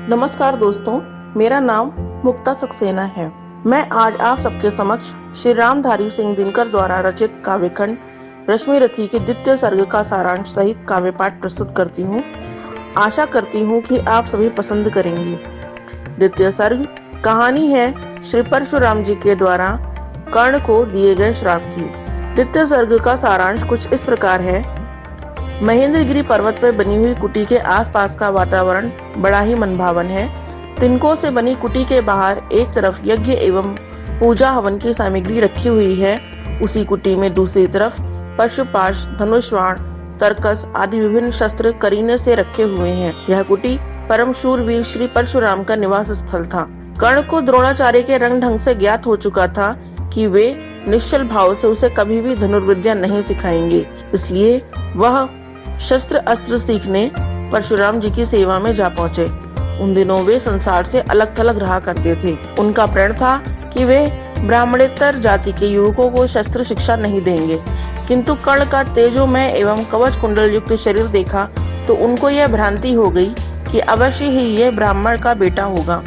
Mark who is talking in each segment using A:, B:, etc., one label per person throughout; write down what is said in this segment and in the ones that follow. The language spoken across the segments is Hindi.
A: नमस्कार दोस्तों, मेरा नाम मुक्ता सक्सेना है। मैं आज आप सबके समक्ष श्री रामधारी सिंह दिनकर द्वारा रचित काव्यखंड रश्मि रथी के द्वितीय सर्ग का सारांश सहित काव्य पाठ प्रस्तुत करती हूँ। आशा करती हूँ कि आप सभी पसंद करेंगे। द्वितीय सर्ग कहानी है श्री परशुराम जी के द्वारा कर्ण को दिए गए श्राप की। द्वितीय सर्ग का सारांश कुछ इस प्रकार है। महेंद्रगिरी पर्वत पर बनी हुई कुटी के आसपास का वातावरण बड़ा ही मनभावन है। तिनकों से बनी कुटी के बाहर एक तरफ यज्ञ एवं पूजा हवन की सामग्री रखी हुई है। उसी कुटी में दूसरी तरफ पशुपाश, धनुष, बाण, तरकस आदि विभिन्न शस्त्र करीने से रखे हुए हैं। यह कुटी परम शूरवीर श्री परशुराम का निवास स्थल था। कर्ण को द्रोणाचार्य के रंग ढंग से ज्ञात हो चुका था कि वे निश्चल भाव से उसे कभी भी धनुर्विद्या नहीं सिखाएंगे, इसलिए वह शस्त्र अस्त्र सीखने परशुराम जी की सेवा में जा पहुंचे। उन दिनों वे संसार से अलग थलग रहा करते थे। उनका प्रण था कि वे ब्राह्मणेतर जाति के युवकों को शस्त्र शिक्षा नहीं देंगे, किंतु कर्ण का तेजोमय एवं कवच कुंडल युक्त शरीर देखा तो उनको यह भ्रांति हो गई कि अवश्य ही यह ब्राह्मण का बेटा होगा।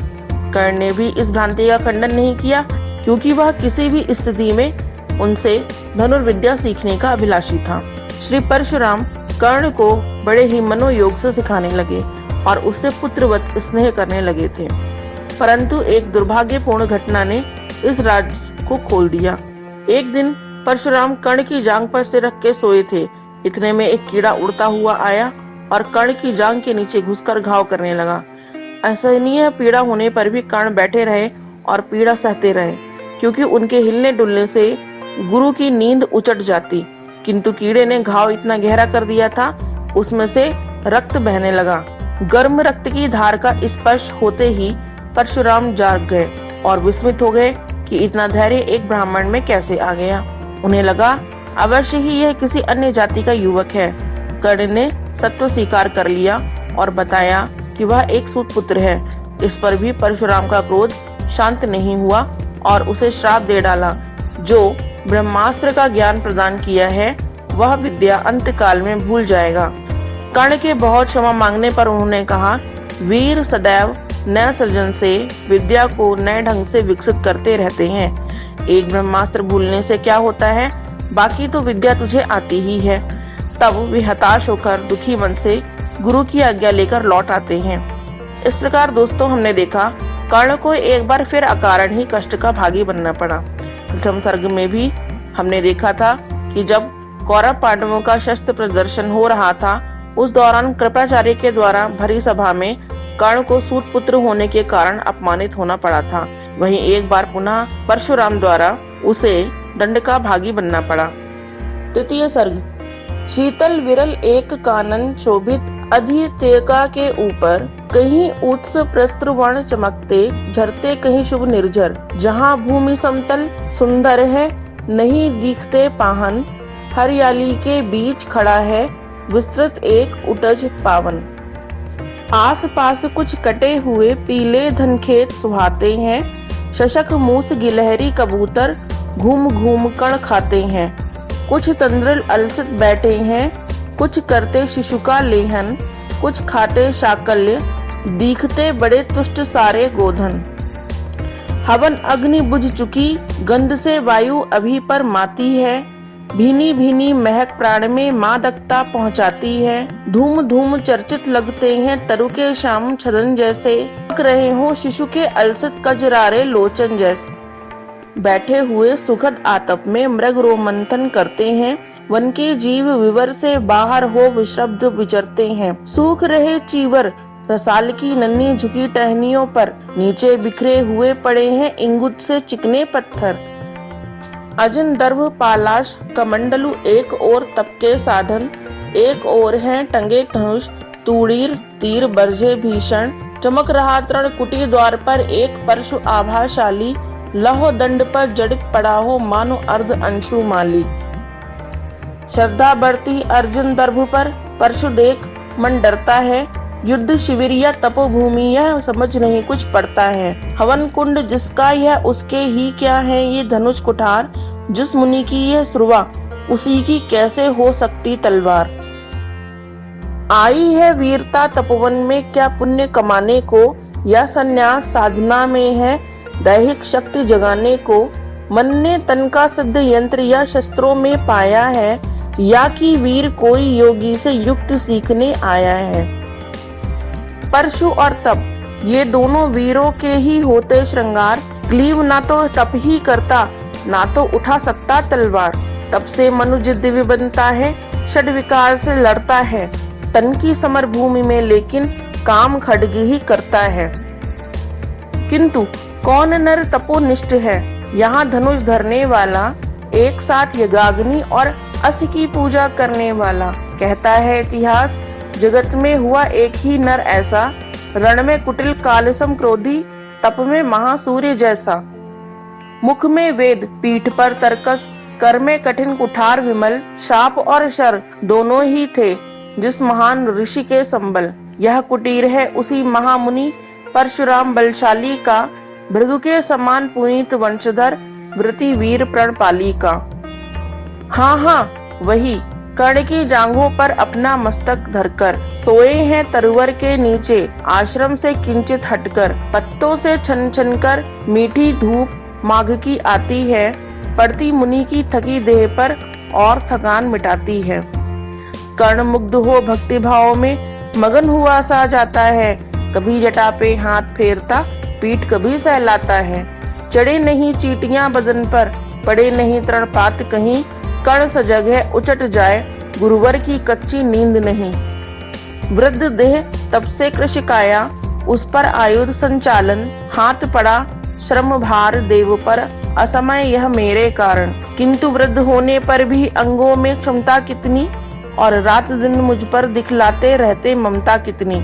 A: कर्ण ने भी इस भ्रांति का खंडन नहीं किया, क्योंकि वह किसी भी स्थिति में उनसे धनुर्विद्या सीखने का अभिलाषी था। श्री परशुराम कर्ण को बड़े ही मनोयोग से सिखाने लगे और उससे पुत्रवत स्नेह करने लगे थे। परंतु एक दुर्भाग्यपूर्ण घटना ने इस राज को खोल दिया। एक दिन परशुराम कर्ण की जांघ पर सिर रख के सोए थे। इतने में एक कीड़ा उड़ता हुआ आया और कर्ण की जांघ के नीचे घुसकर घाव करने लगा। असहनीय पीड़ा होने पर भी कर्ण बैठे रहे और पीड़ा सहते रहे, क्योंकि उनके हिलने डुलने से गुरु की नींद उचट जाती। किंतु कीड़े ने घाव इतना गहरा कर दिया था, उसमें से रक्त बहने लगा। गर्म रक्त की धार का स्पर्श होते ही परशुराम जाग गए और विस्मित हो गए कि इतना धैर्य एक ब्राह्मण में कैसे आ गया। उन्हें लगा अवश्य ही यह किसी अन्य जाति का युवक है। कर्ण ने सत्य स्वीकार कर लिया और बताया कि वह एक सूत पुत्र है। इस पर भी परशुराम का क्रोध शांत नहीं हुआ और उसे श्राप दे डाला। जो ब्रह्मास्त्र का ज्ञान प्रदान किया है वह विद्या अंत काल में भूल जाएगा। कर्ण के बहुत क्षमा मांगने पर उन्होंने कहा, वीर सदैव नए सृजन से विद्या को नए ढंग से विकसित करते रहते हैं। एक ब्रह्मास्त्र भूलने से क्या होता है, बाकी तो विद्या तुझे आती ही है। तब वे हताश होकर दुखी मन से गुरु की आज्ञा लेकर लौट आते हैं। इस प्रकार दोस्तों हमने देखा कर्ण को एक बार फिर अकारण ही कष्ट का भागी बनना पड़ा। प्रथम सर्ग में भी हमने देखा था कि जब कौरव पांडवों का शस्त्र प्रदर्शन हो रहा था, उस दौरान कृपाचार्य के द्वारा भरी सभा में कर्ण को सूत पुत्र होने के कारण अपमानित होना पड़ा था। वहीं एक बार पुनः परशुराम द्वारा उसे दंड का भागी बनना पड़ा। तृतीय सर्ग शीतल विरल एक कानन शोभित अधितेका के ऊपर, कहीं उत्स प्रस्त्रवर्ण चमकते झरते, कहीं शुभ निर्झर। जहाँ भूमि समतल सुंदर है, नहीं दिखते पाहन, हरियाली के बीच खड़ा है विस्तृत एक उटज पावन। आस पास कुछ कटे हुए पीले धनखेत सुहाते हैं, शशक मूस गिलहरी कबूतर घूम घूम कण खाते हैं। कुछ तंद्रल अलसित बैठे हैं, कुछ करते शिशु का लेहन, कुछ खाते शाकल्य, दिखते बड़े तुष्ट सारे गोधन। हवन अग्नि बुझ चुकी, गंध से वायु अभी पर माती है, भीनी भीनी महक प्राण में मादकता पहुंचाती है। धूम धूम चर्चित लगते हैं तरु के श्याम छदन जैसे, रहे हो शिशु के अलसित कजरारे लोचन जैसे। बैठे हुए सुखद आतप में मृग रोमंथन करते हैं, वन के जीव विवर से बाहर हो विश्रब्द विचरते हैं। सूख रहे चीवर रसाल की नन्ही झुकी टहनियों पर, नीचे बिखरे हुए पड़े हैं इंगुत से चिकने पत्थर। अजन दर्भ पालाश कमंडलु एक और तप के साधन, एक और हैं टंगे धनुष तूड़ीर तीर बरझे भीषण। चमक रहा तृण कुटी द्वार पर एक परशु आभाशाली, लहो दंड पर जड़ित पड़ा हो मानो अर्ध अंशु माली। श्रद्धा बढ़ती अर्जुन दर्भ पर, परशु देख मन डरता है, युद्ध शिविर या तपोभूमि यह समझ नहीं कुछ पड़ता है। हवन कुंड जिसका यह उसके ही क्या है, ये धनुष कुठार जिस मुनि की यह सुरवा, उसी की कैसे हो सकती तलवार। आई है वीरता तपोवन में क्या पुण्य कमाने को, यह संन्यास साधना में है दैहिक शक्ति जगाने को। मन ने तन का सिद्ध यंत्र या शस्त्रों में पाया है, या कि वीर कोई योगी से युक्त सीखने आया है। परशु और तप, ये दोनों वीरों के ही होते श्रृंगार। ग्लीव ना तो तप ही करता, ना तो उठा सकता तलवार। तप से मनुष्य दिव्य बनता है, षड विकार से लड़ता है। तन की समर भूमि में लेकिन काम खड्ग ही करता है। किंतु कौन नर तपोनिष्ठ है, यहाँ धनुष धरने वाला, एक साथ यज्ञाग्नि और अस की पूजा करने वाला। कहता है इतिहास, जगत में हुआ एक ही नर ऐसा, रण में कुटिल कालसम क्रोधी, तप में महासूर्य जैसा। मुख में वेद, पीठ पर तर्कस, कर में कठिन कुठार विमल। शाप और शर दोनों ही थे जिस महान ऋषि के संबल। यह कुटीर है उसी महामुनि परशुराम बलशाली का, भृगु के समान पुनीत वंशधर, वृति वीर प्रणपाली का। हाँ हाँ वही, कर्ण की जांघों पर अपना मस्तक धरकर सोए हैं तरुवर के नीचे, आश्रम से किंचित हटकर। पत्तों से छन छन कर मीठी धूप माघ की आती है, पड़ती मुनि की थकी देह पर और थकान मिटाती है। कर्ण मुग्ध हो भक्ति भाव में मगन हुआ सा जाता है, कभी जटा पे हाथ फेरता, पीठ कभी सहलाता है। चढ़े नहीं चींटियां बदन पर, पड़े नहीं तृणपात कहीं, कर्ण सजग है उचट जाए, गुरुवर की कच्ची नींद नहीं। वृद्ध देह तब से कृशिकाया, उस पर आयुर संचालन, हाथ पड़ा श्रम भार देव पर, असमय यह मेरे कारण। किंतु वृद्ध होने पर भी अंगों में क्षमता कितनी, और रात दिन मुझ पर दिखलाते रहते ममता कितनी।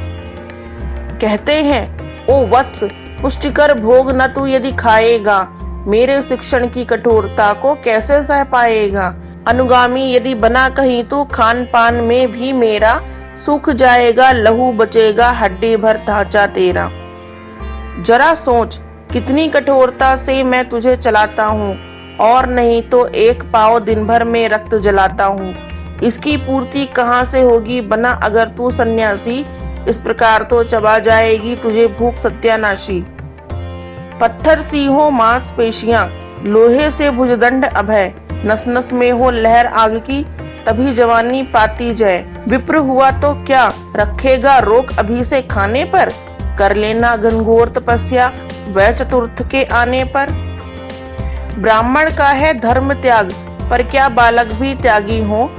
A: कहते हैं ओ वत्स, पुष्टिकर भोग न तू यदि खाएगा, मेरे शिक्षण की कठोरता को कैसे सह पाएगा। अनुगामी यदि बना कहीं तो खान पान में भी मेरा, सूख जाएगा लहू बचेगा हड्डी भर ढांचा तेरा। जरा सोच कितनी कठोरता से मैं तुझे चलाता हूँ, और नहीं तो एक पाव दिन भर में रक्त जलाता हूँ। इसकी पूर्ति कहाँ से होगी बना अगर तू सन्यासी, इस प्रकार तो चबा जाएगी तुझे भूख सत्यानाशी। पत्थर सी हो मांसपेशियां, लोहे से भुजदंड अभय, नस नस में हो लहर आग की, तभी जवानी पाती जय। विप्र हुआ तो क्या रखेगा रोक अभी से खाने पर, कर लेना घनघोर तपस्या वह चतुर्थ के आने पर। ब्राह्मण का है धर्म त्याग, पर क्या बालक भी त्यागी हो,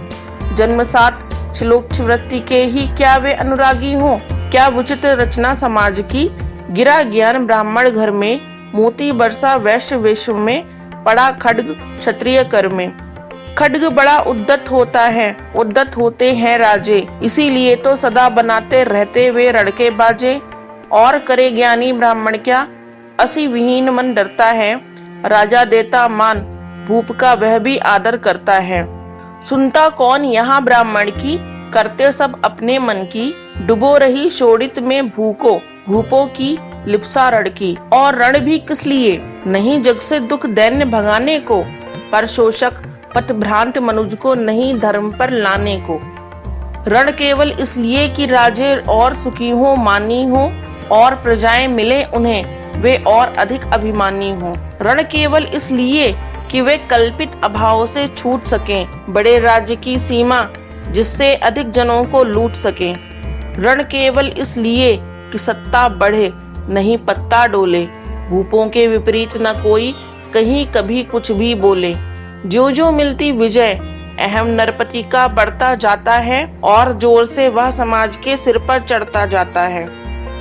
A: जन्मसात श्लोक वृत्ति के ही क्या वे अनुरागी हो। क्या विचित्र रचना समाज की, गिरा ज्ञान ब्राह्मण घर में, मोती बरसा वैश्य विश्व में, पड़ा खड्ग क्षत्रिय कर में। खड्ग बड़ा उद्दत होता है, उद्दत होते हैं राजे, इसीलिए तो सदा बनाते रहते वे रड़के बाजे। और करे ज्ञानी ब्राह्मण क्या, असी विहीन मन डरता है, राजा देता मान भूप का वह भी आदर करता है। सुनता कौन यहाँ ब्राह्मण की, करते सब अपने मन की, डुबो रही शोड़ित में भूको, भूपों की लिप्सा रण की। और रण भी किस लिए, नहीं जग से दुख दैन्य भगाने को, पर शोषक पथ भ्रांत मनुज को नहीं धर्म पर लाने को। रण केवल इसलिए कि राजे और सुखी हो मानी हो, और प्रजाएं मिले उन्हें वे और अधिक अभिमानी हो। रण केवल इसलिए कि वे कल्पित अभाव से छूट सकें, बड़े राज्य की सीमा जिससे अधिक जनों को लूट सकें। रण केवल इसलिए कि सत्ता बढ़े नहीं पत्ता डोले, भूपों के विपरीत न कोई कहीं कभी कुछ भी बोले। जो जो मिलती विजय अहम नरपति का बढ़ता जाता है, और जोर से वह समाज के सिर पर चढ़ता जाता है।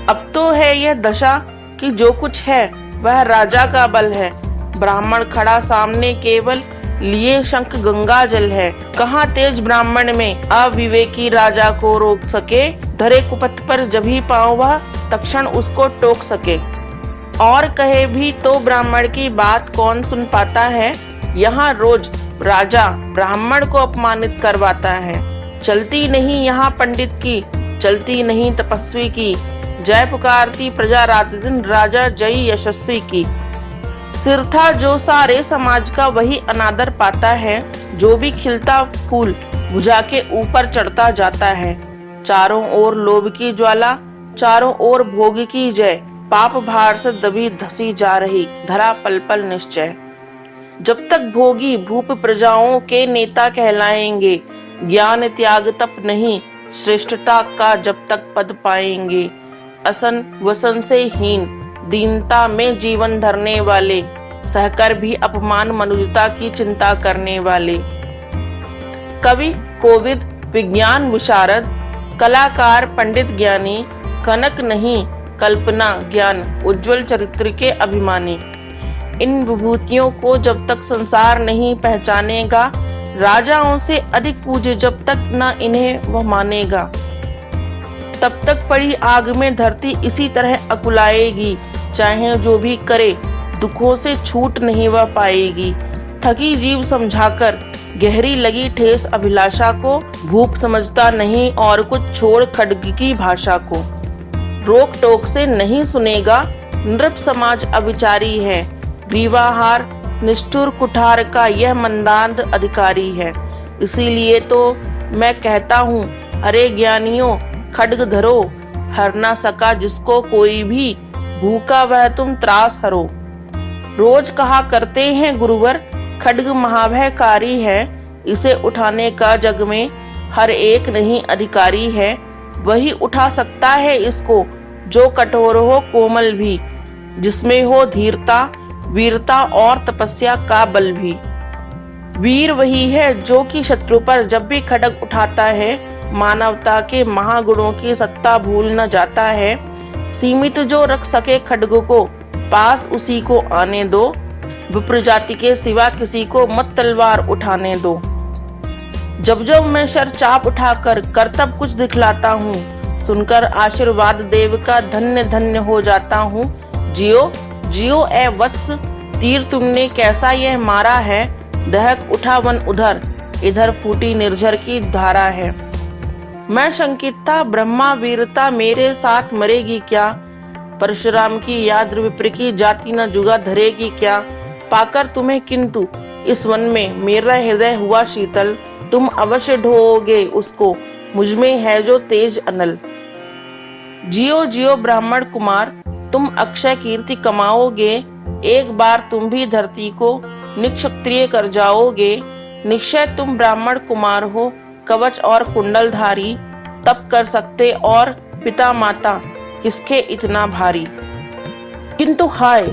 A: अब तो है यह दशा कि जो कुछ है वह राजा का बल है। ब्राह्मण खड़ा सामने केवल लिए शंख गंगा जल है। कहाँ तेज ब्राह्मण में अविवेकी राजा को रोक सके, धरे कुपथ पर जभी पाँव वह तक्षण उसको टोक सके। और कहे भी तो ब्राह्मण की बात कौन सुन पाता है, यहाँ रोज राजा ब्राह्मण को अपमानित करवाता है। चलती नहीं यहाँ पंडित की, चलती नहीं तपस्वी की, जय पुकारती प्रजा रात दिन राजा जय यशस्वी की। सिर था जो सारे समाज का वही अनादर पाता है, जो भी खिलता फूल बुझा के ऊपर चढ़ता जाता है। चारों ओर लोभ की ज्वाला, चारों ओर भोग की जय, पाप भार से दबी धसी जा रही धरा पल पल निश्चय। जब तक भोगी भूप प्रजाओं के नेता कहलाएंगे, ज्ञान त्याग तप नहीं श्रेष्ठता का जब तक पद पाएंगे। असन वसन से हीन दीनता में जीवन धरने वाले, सहकर भी अपमान मनुष्यता की चिंता करने वाले। कवि कोविद विज्ञान विशारद, कलाकार पंडित ज्ञानी, कनक नहीं कल्पना ज्ञान उज्जवल चरित्र के अभिमानी। इन विभूतियों को जब तक संसार नहीं पहचानेगा, राजाओं से अधिक पूज्य जब तक न इन्हें वह मानेगा, तब तक पड़ी आग में धरती इसी तरह अकुलाएगी। चाहे जो भी करे दुखों से छूट नहीं वह पाएगी। थकी जीव समझाकर गहरी लगी ठेस अभिलाषा को, भूप समझता नहीं और कुछ छोड़ खड्ग की भाषा को। रोक टोक से नहीं सुनेगा, नृप समाज अविचारी है। ग्रीवाहार निष्ठुर कुठार का यह मंदांध अधिकारी है। इसीलिए तो मैं कहता हूँ, अरे ज्ञानियों खड्ग धरो, हर ना सका जिसको कोई भी, भूखा वह तुम त्रास हरो। रोज कहा करते हैं गुरुवर, खड्ग महाभयकारी है। इसे उठाने का जग में हर एक नहीं अधिकारी है। वही उठा सकता है इसको जो कठोर हो कोमल भी, जिसमें हो धीरता वीरता और तपस्या का बल भी। वीर वही है जो कि शत्रु पर जब भी खड्ग उठाता है, मानवता के महागुणों की सत्ता भूल न जाता है। सीमित जो रख सके खड्ग को, पास उसी को आने दो। विप्र जाति के सिवा किसी को मत तलवार उठाने दो। जब जब मैं शर चाप उठाकर कर्तव्य कुछ दिखलाता हूँ, सुनकर आशीर्वाद देव का धन्य धन्य हो जाता हूँ। जियो जियो ए वत्स, तीर तुमने कैसा यह मारा है। दहक उठा वन उधर, इधर फूटी निर्झर की धारा है। मैं शंकित था ब्रह्मा वीरता मेरे साथ मरेगी क्या। परशुराम की याद विप्र की जाति न जुगा धरेगी क्या। पाकर तुम्हें किंतु इस वन में मेरा हृदय हुआ शीतल। तुम अवश्य ढोओगे उसको, मुझमें है जो तेज अनल। जियो जियो ब्राह्मण कुमार, तुम अक्षय कीर्ति कमाओगे। एक बार तुम भी धरती को निक्षत्रिय कर जाओगे। निश्चय तुम ब्राह्मण कुमार हो, कवच और कुंडलधारी। तप कर सकते और पिता माता किसके इतना भारी। किंतु हाय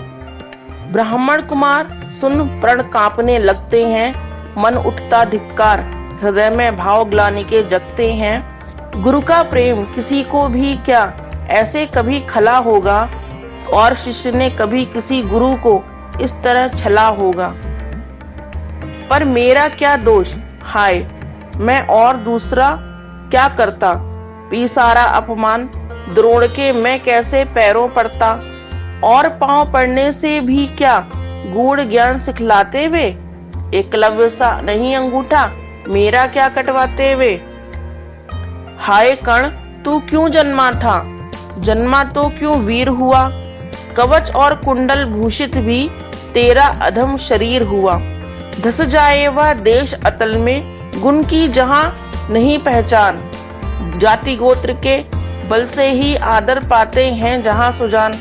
A: ब्राह्मण कुमार, सुन प्रण कांपने लगते हैं। मन उठता धिक्कार, हृदय में भाव ग्लानि के जगते हैं। गुरु का प्रेम किसी को भी क्या ऐसे कभी खला होगा, और शिष्य ने कभी किसी गुरु को इस तरह छला होगा। पर मेरा क्या दोष, हाय मैं और दूसरा क्या करता। पी सारा अपमान द्रोण के मैं कैसे पैरों पड़ता। और पांव पड़ने से भी क्या गूढ़ ज्ञान सिखलाते वे। एकलव्य सा नहीं अंगूठा मेरा क्या कटवाते वे। हाय कर्ण तू क्यों जन्मा था, जन्मा तो क्यों वीर हुआ। कवच और कुंडल भूषित भी तेरा अधम शरीर हुआ। धस जाए वह देश अतल में, गुण की जहां नहीं पहचान। जाति गोत्र के बल से ही आदर पाते हैं जहां सुजान।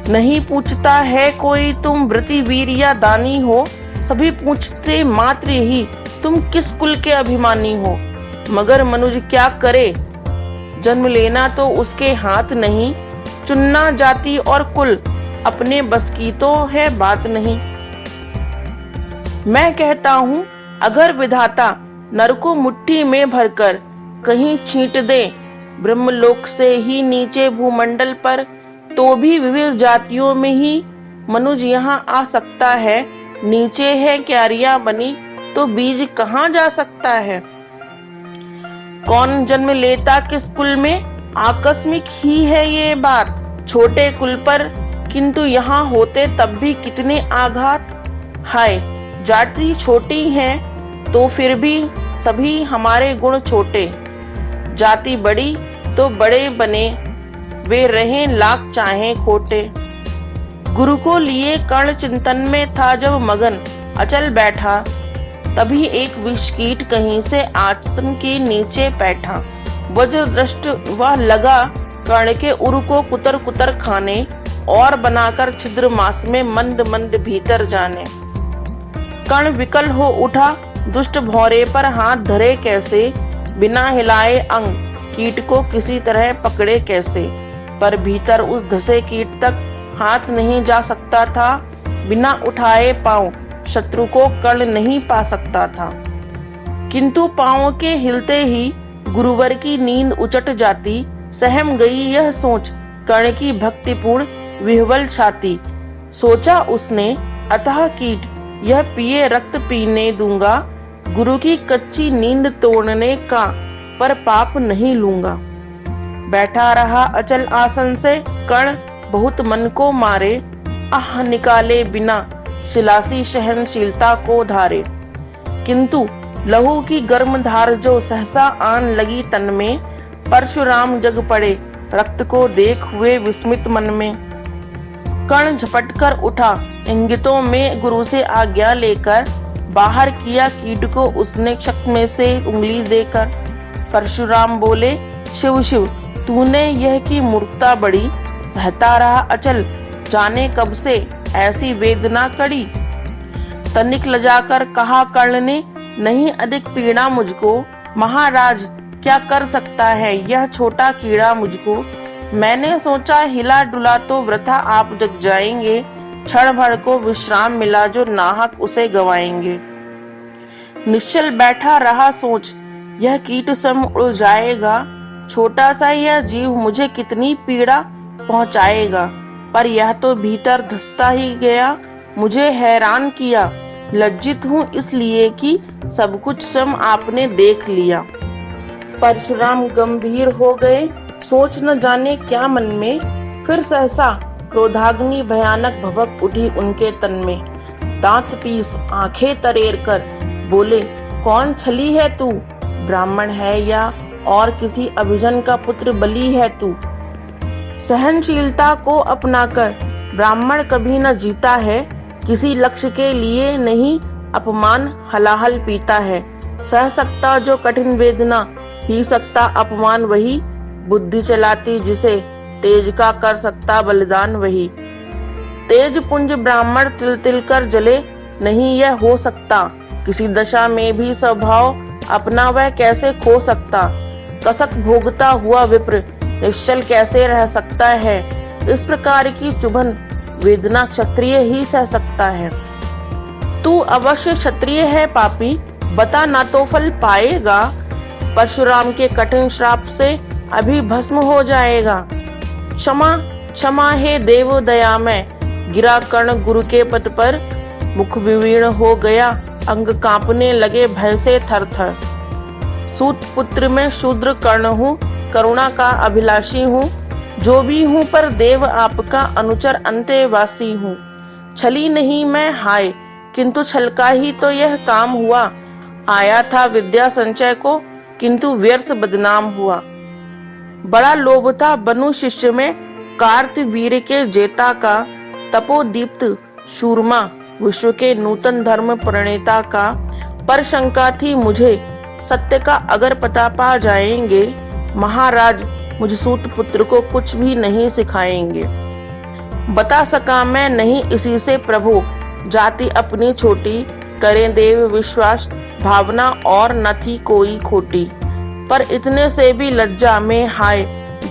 A: नहीं पूछता है कोई तुम व्रति वीर या दानी हो। सभी पूछते मात्र ही तुम किस कुल के अभिमानी हो। मगर मनुष्य क्या करे, जन्म लेना तो उसके हाथ नहीं। चुनना जाति और कुल अपने बस की तो है बात नहीं। मैं कहता हूँ अगर विधाता नर को मुट्ठी में भरकर कहीं छींट दे ब्रह्मलोक से ही नीचे भूमंडल पर, तो भी विविध जातियों में ही मनुष्य यहाँ आ सकता है। नीचे है क्यारियां बनी तो बीज कहाँ जा सकता है। कौन जन्म लेता किस कुल में, आकस्मिक ही है ये बात। छोटे कुल पर किंतु यहाँ होते तब भी कितने आघात। हाय जाति छोटी है तो फिर भी सभी हमारे गुण छोटे। जाति बड़ी तो बड़े बने, वे रहें लाख चाहे खोटे। गुरु को लिए कर्ण चिंतन में था जब मगन, अचल बैठा। तभी एक विषकीट कहीं से आसन के नीचे बैठा। वज्र दृष्ट वह लगा कर्ण के उरु को कुतर कुतर खाने और बनाकर छिद्र मास में मंद मंद भीतर जाने। कर्ण विकल हो उठा, दुष्ट भौरे पर हाथ धरे कैसे, बिना हिलाए अंग कीट को किसी तरह पकड़े कैसे। पर भीतर उस धसे कीट तक हाथ नहीं जा सकता था, बिना उठाए पांव शत्रु को कर्ण नहीं पा सकता था। किंतु पांव के हिलते ही गुरुवर की नींद उचट जाती, सहम गई यह सोच कर्ण की भक्तिपूर्ण विह्वल छाती। सोचा उसने अतः कीट यह पिए रक्त पीने दूंगा, गुरु की कच्ची नींद तोड़ने का पर पाप नहीं लूंगा। बैठा रहा अचल आसन से कर्ण बहुत मन को मारे, आह निकाले बिना शिलासी सहनशीलता को धारे। किंतु लहू की गर्म धार जो सहसा आन लगी तन में, परशुराम जग पड़े रक्त को देख हुए विस्मित मन में। कर्ण झपट कर उठा, इंगितों में गुरु से आज्ञा लेकर, बाहर किया कीट को उसने क्षक में से उंगली देकर। परशुराम बोले, शिव शिव तूने यह की मूर्खता बड़ी, सहता रहा अचल जाने कब से ऐसी वेदना कड़ी। तनिक लजाकर कहा कर्ण ने, नहीं अधिक पीड़ा मुझको, महाराज क्या कर सकता है यह छोटा कीड़ा मुझको। मैंने सोचा हिला डुला तो वृथा आप जग जाएंगे, क्षण भर को विश्राम मिला जो नाहक उसे गवाएंगे। निश्चल बैठा रहा सोच यह कीट स्वयं उड़ जाएगा, छोटा सा यह जीव मुझे कितनी पीड़ा पहुंचाएगा। पर यह तो भीतर धसता ही गया, मुझे हैरान किया। लज्जित हूँ इसलिए कि सब कुछ स्वयं आपने देख लिया। परशुराम गंभीर हो गए, सोच न जाने क्या मन में, फिर सहसा क्रोधाग्नि भयानक भभक उठी उनके तन में। दांत पीस आंखें तरेर कर बोले, कौन छली है तू, ब्राह्मण है या और किसी अभिजन का पुत्र बलि है तू। सहनशीलता को अपनाकर ब्राह्मण कभी न जीता है, किसी लक्ष्य के लिए नहीं अपमान हलाहल पीता है। सह सकता जो कठिन वेदना, पी सकता अपमान वही, बुद्धि चलाती जिसे तेज का कर सकता बलिदान वही। तेज पुंज ब्राह्मण तिल तिल कर जले, नहीं यह हो सकता, किसी दशा में भी स्वभाव अपना वह कैसे खो सकता। कसक भोगता हुआ विप्र निश्चल कैसे रह सकता है, इस प्रकार की चुभन वेदना क्षत्रिय ही सह सकता है। तू अवश्य क्षत्रिय है पापी, बता ना तो फल पाएगा, परशुराम के कठिन श्राप से अभी भस्म हो जाएगा। क्षमा क्षमा हे देव दया में, गिरा कर्ण गुरु के पद पर, मुख विवीर्ण हो गया, अंग कांपने लगे भय से थर थर। सूत पुत्र में शूद्र कर्ण हूँ, करुणा का अभिलाषी हूँ, जो भी हूँ पर देव आपका अनुचर अंतेवासी हूँ। छली नहीं मैं हाय, किंतु छल का ही तो यह काम हुआ। आया था विद्या संचय को, किंतु व्यर्थ बदनाम हुआ। बड़ा लोभ था बनु शिष्य में, कार्तवीर्य के जेता का, तपोदीप्त शूरमा विश्व के नूतन धर्म प्रणेता का। पर शंका थी मुझे, सत्य का अगर पता पा जाएंगे, महाराज मुझ सूत पुत्र को कुछ भी नहीं सिखाएंगे। बता सका मैं नहीं इसी से प्रभु, जाति अपनी छोटी, करें देव विश्वास, भावना और न थी कोई खोटी। पर इतने से भी लज्जा में हाय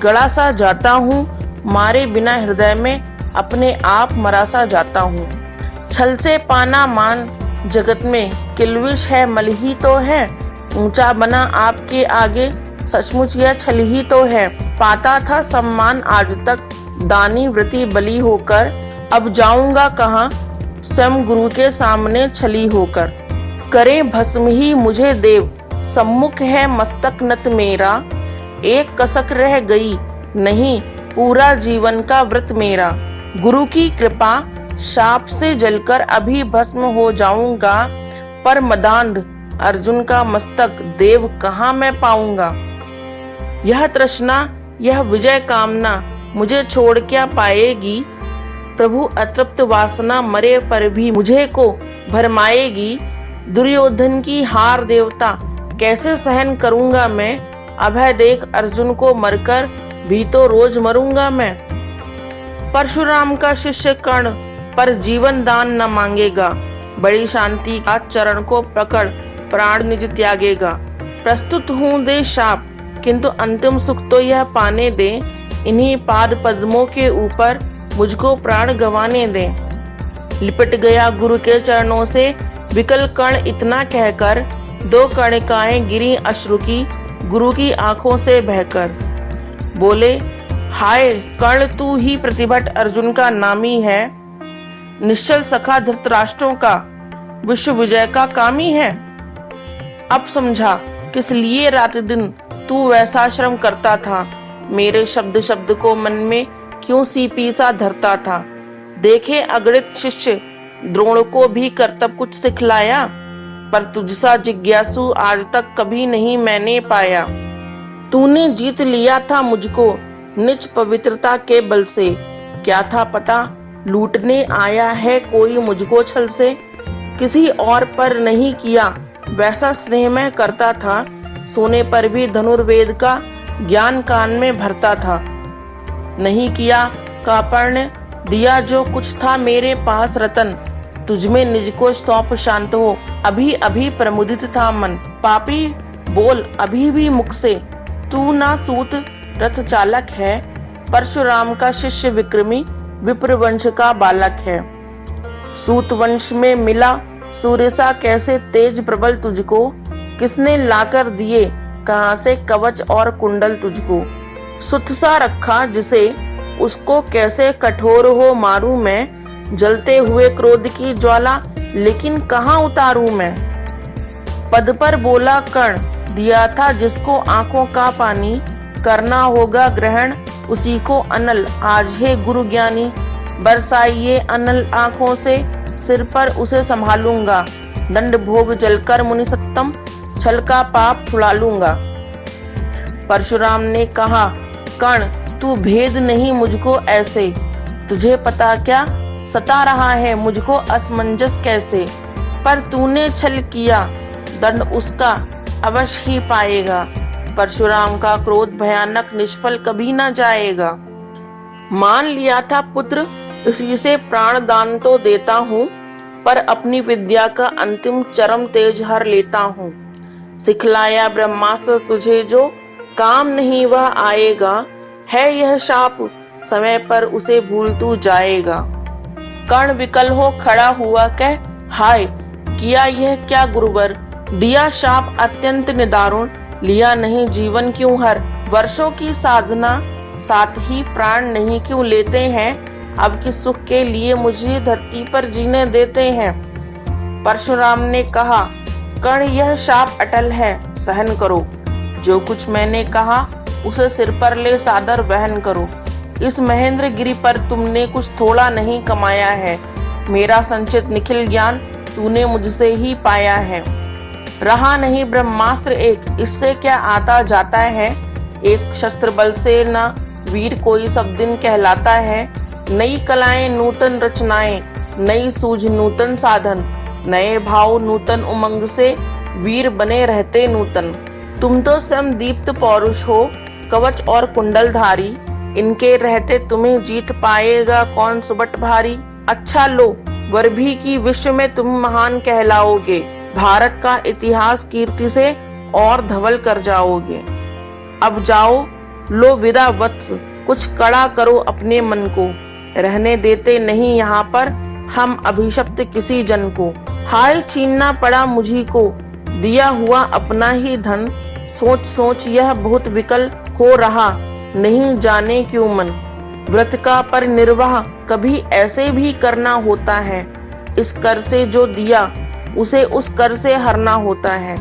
A: गड़ा सा जाता हूँ, मारे बिना हृदय में अपने आप मरा सा जाता हूँ। छल से पाना मान जगत में किलविश है, मल ही तो है, ऊंचा बना आपके आगे, सचमुच यह छल ही तो है। पाता था सम्मान आज तक, दानी व्रती बली होकर, अब जाऊंगा कहाँ स्वयं गुरु के सामने छली होकर। करे भस्म ही मुझे देव, सम्मुख है मस्तक नत मेरा, एक कसक रह गई नहीं पूरा जीवन का व्रत मेरा। गुरु की कृपा शाप से जलकर अभी भस्म हो जाऊंगा, पर मदांध अर्जुन का मस्तक देव कहाँ मैं पाऊंगा। यह तृष्णा यह विजय कामना मुझे छोड़ क्या पाएगी, प्रभु अतृप्त वासना मरे पर भी मुझे को भरमाएगी। दुर्योधन की हार देवता कैसे सहन करूंगा मैं, अभय देख अर्जुन को मरकर भी तो रोज मरूंगा मैं। परशुराम का शिष्य कर्ण पर जीवन दान न मांगेगा, बड़ी शांति का चरण को पकड़ प्राण निज त्यागेगा। प्रस्तुत हूँ दे शाप, किंतु अंतिम सुख तो यह पाने दे, इन्हीं पाद पद्मों के ऊपर मुझको प्राण गंवाने दे। लिपट गया गुरु के चरणों से विकल कर्ण इतना कहकर, दो कणिकाएं गिरी अश्रु की गुरु की आंखों से बहकर। बोले, हाय कर्ण, तू ही प्रतिभट अर्जुन का नामी है, निश्चल सखा धृतराष्ट्रों का विश्व विजय का कामी है। अब समझा किस लिए रात दिन तू वैसा श्रम करता था, मेरे शब्द शब्द को मन में क्यों सीपी सा धरता था। देखे अगणित शिष्य द्रोण को भी करतब कुछ सिखलाया, पर तुझसा जिज्ञासु आज तक कभी नहीं मैंने पाया। तूने जीत लिया था मुझको निज पवित्रता के बल से, क्या था पता लूटने आया है कोई मुझको छल से। किसी और पर नहीं किया वैसा स्नेह मैं करता था, सोने पर भी धनुर्वेद का ज्ञान कान में भरता था। नहीं किया कापर्ण, दिया जो कुछ था मेरे पास रतन, तुझमें निज को सौंप शांत हो अभी अभी प्रमुदित था मन। पापी बोल अभी भी मुख से, तू ना सूत रथ चालक है, परशुराम का शिष्य विक्रमी विप्र वंश का बालक है। सूत वंश में मिला सूर्य सा कैसे तेज प्रबल तुझको, किसने लाकर दिए कहां से कवच और कुंडल तुझको। सुत सा रखा जिसे उसको कैसे कठोर हो मारूं मैं, जलते हुए क्रोध की ज्वाला लेकिन कहां उतारूं मैं। पद पर बोला कर्ण, दिया था जिसको आंखों का पानी, करना होगा ग्रहण उसी को अनल आज है गुरु ज्ञानी। बरसाइए अनल आंखों से सिर पर उसे संभालूंगा, दंड भोग जलकर मुनि सत्तम छल का पाप छुड़ा लूंगा। परशुराम ने कहा, कर्ण तू भेद नहीं मुझको ऐसे, तुझे पता क्या सता रहा है मुझको असमंजस कैसे। पर तूने छल किया दंड उसका अवश्य ही पाएगा, परशुराम का क्रोध भयानक निष्फल कभी ना जाएगा। मान लिया था पुत्र इसी से प्राण दान तो देता हूँ, पर अपनी विद्या का अंतिम चरम तेज हर लेता हूँ। सिखलाया ब्रह्मास्त्र तुझे जो काम नहीं वह आएगा, है यह शाप समय पर उसे भूल तू जाएगा। कर्ण विकल हो खड़ा हुआ कह, हाय किया यह क्या गुरुवर, दिया शाप अत्यंत निदारुण, लिया नहीं जीवन क्यों हर। वर्षों की साधना साथ ही प्राण नहीं क्यों लेते हैं, अब किस सुख के लिए मुझे धरती पर जीने देते हैं। परशुराम ने कहा, कर्ण यह शाप अटल है सहन करो, जो कुछ मैंने कहा उसे सिर पर ले सादर वहन करो। इस महेंद्र गिरी पर तुमने कुछ थोड़ा नहीं कमाया है, मेरा संचित निखिल ज्ञान तूने मुझसे ही पाया है। रहा नहीं ब्रह्मास्त्र एक, इससे क्या आता जाता है, एक शस्त्र बल से न वीर कोई सब दिन कहलाता है। नई कलाएं नूतन रचनाएं, नई सूझ नूतन साधन, नए भाव नूतन उमंग से वीर बने रहते नूतन। तुम तो स्वयं दीप्त पौरुष हो कवच और कुंडलधारी, इनके रहते तुम्हें जीत पाएगा कौन सुबट भारी। अच्छा लो वर भी की विश्व में तुम महान कहलाओगे, भारत का इतिहास कीर्ति से और धवल कर जाओगे। अब जाओ लो विदा वत्स, कुछ कड़ा करो अपने मन को, रहने देते नहीं यहाँ पर हम अभिशप्त किसी जन को। हाय छीनना पड़ा मुझी को दिया हुआ अपना ही धन, सोच सोच यह बहुत विकल हो रहा नहीं जाने क्यों मन। व्रत का पर निर्वाह कभी ऐसे भी करना होता है, इस कर से जो दिया उसे उस कर से हरना होता है।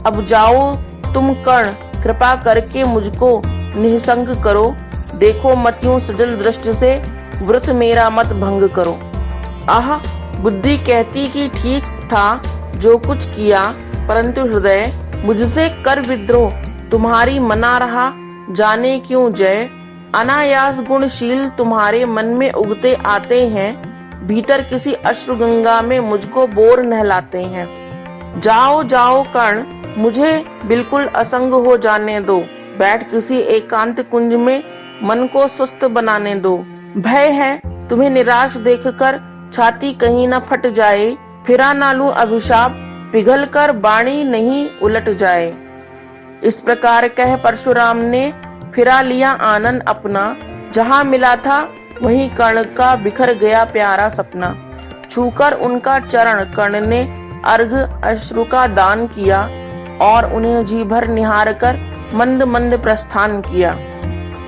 A: अब जाओ तुम कर्ण, कृपा करके मुझको निसंग करो, देखो मत यूं सजल दृष्टि से व्रत मेरा मत भंग करो। आह बुद्धि कहती कि ठीक था जो कुछ किया, परंतु हृदय मुझसे कर विद्रोह तुम्हारी मना रहा जाने क्यों जय। अनायास गुणशील तुम्हारे मन में उगते आते हैं, भीतर किसी अश्रु गंगा में मुझको बोर नहलाते हैं। जाओ जाओ कर्ण, मुझे बिल्कुल असंग हो जाने दो, बैठ किसी एकांत कुंज में मन को स्वस्थ बनाने दो। भय है तुम्हें निराश देखकर छाती कहीं न फट जाए, फिरा ना लूं अभिशाप पिघल कर बाणी नहीं उलट जाए। इस प्रकार कह परशुराम ने फिरा लिया आनंद अपना, जहां मिला था वहीं कर्ण का बिखर गया प्यारा सपना। छूकर उनका चरण कर्ण ने अर्घ अश्रु का दान किया, और उन्हें जी भर निहार कर मंद मंद प्रस्थान किया।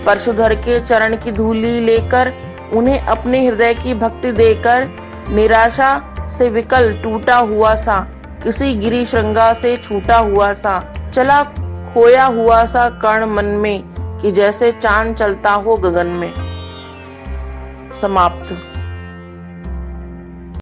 A: परशुधर के चरण की धूली लेकर, उन्हें अपने हृदय की भक्ति देकर, निराशा से विकल टूटा हुआ सा, किसी गिरी श्रृंगा से छूटा हुआ सा, चला खोया हुआ सा कर्ण मन में, कि जैसे चांद चलता हो गगन में। समाप्त।